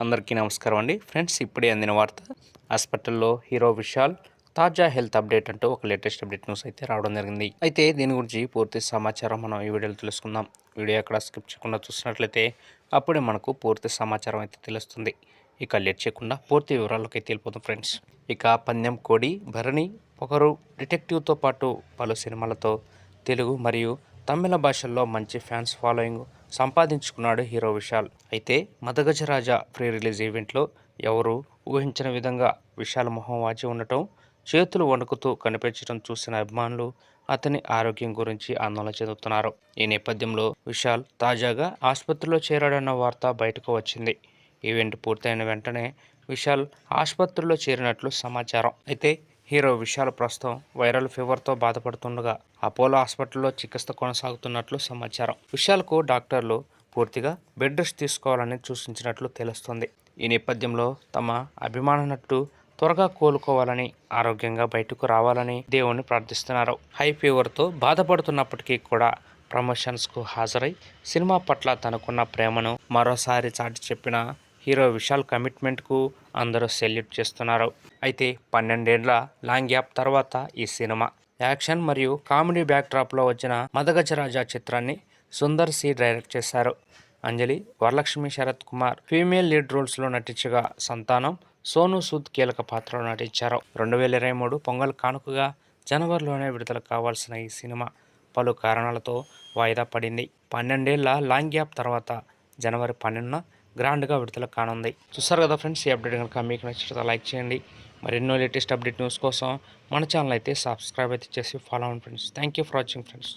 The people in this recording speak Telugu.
అందరికీ నమస్కారం అండి ఫ్రెండ్స్. ఇప్పుడే అందిన వార్త, హాస్పిటల్లో హీరో విశాల్ తాజా హెల్త్ అప్డేట్ అంటూ ఒక లేటెస్ట్ అప్డేట్ న్యూస్ అయితే రావడం జరిగింది. అయితే దీని గురించి పూర్తి సమాచారం మనం ఈ వీడియోలో తెలుసుకుందాం. వీడియో ఎక్కడ స్కిప్ చేయకుండా చూసినట్లయితే అప్పుడే మనకు పూర్తి సమాచారం అయితే తెలుస్తుంది. ఇక లేట్ చేయకుండా పూర్తి వివరాల్లోకి అయితే వెళ్ళిపోతాం ఫ్రెండ్స్. ఇక పందెం కోడి, భరణి, ఒకరు డిటెక్టివ్తో పాటు పలు సినిమాలతో తెలుగు మరియు తమిళ భాషల్లో మంచి ఫ్యాన్స్ ఫాలోయింగ్ సంపాదించుకున్నాడు హీరో విశాల్. అయితే మదగజరాజ ప్రీ రిలీజ్ ఈవెంట్లో ఎవరు ఊహించని విధంగా విశాల్ మొహం వాచి ఉండటం, చేతులు వణుకుతూ కనిపించడం చూసిన అభిమానులు అతని ఆరోగ్యం గురించి ఆందోళన చెందుతున్నారు. ఈ నేపథ్యంలో విశాల్ తాజాగా ఆసుపత్రిలో చేరాడన్న వార్త బయటకు వచ్చింది. ఈవెంట్ పూర్తయిన వెంటనే విశాల్ ఆసుపత్రిలో చేరినట్లు సమాచారం. అయితే హీరో విశాల్ ప్రస్తుతం వైరల్ ఫీవర్తో బాధపడుతుండగా అపోలో హాస్పిటల్లో చికిత్స కొనసాగుతున్నట్లు సమాచారం. విశాల్కు డాక్టర్లు పూర్తిగా బెడ్ రెస్ట్ తీసుకోవాలని సూచించినట్లు తెలుస్తుంది. ఈ నేపథ్యంలో తమ అభిమాన నటుడు త్వరగా కోలుకోవాలని, ఆరోగ్యంగా బయటకు రావాలని దేవుణ్ణి ప్రార్థిస్తున్నారు. హై ఫీవర్తో బాధపడుతున్నప్పటికీ కూడా ప్రమోషన్స్కు హాజరై సినిమా పట్ల తనకున్న ప్రేమను మరోసారి చాటి చెప్పిన హీరో విశాల్ కమిట్మెంట్కు అందరూ సెల్యూట్ చేస్తున్నారు. అయితే 12 ఏళ్ల లాంగ్ గ్యాప్ తర్వాత ఈ సినిమా యాక్షన్ మరియు కామెడీ బ్యాక్డ్రాప్లో వచ్చిన మదగజరాజా చిత్రాన్ని సుందర్ సి డైరెక్ట్ చేశారు. అంజలి, వరలక్ష్మి, శరత్ కుమార్ ఫీమేల్ లీడ్ రోల్స్లో నటించగా సంతానం, సోను సూద్ కీలక పాత్రలో నటించారు. 2023 పొంగల్ కానుకగా జనవరిలోనే విడుదల కావాల్సిన ఈ సినిమా పలు కారణాలతో వాయిదా పడింది. 12 ఏళ్ల లాంగ్ గ్యాప్ తర్వాత జనవరి 12న గ్రాండ్గా విడుదల కానుంది. చూసారు కదా ఫ్రెండ్స్, ఈ అప్డేట్ కనుక మీకు నచ్చితే లైక్ చేయండి. మరెన్నో లేటెస్ట్ అప్డేట్ న్యూస్ కోసం మన ఛానల్ అయితే సబ్స్క్రైబ్ అయితే చేసి ఫాలో అవ్వండి friends. Thank you for watching friends.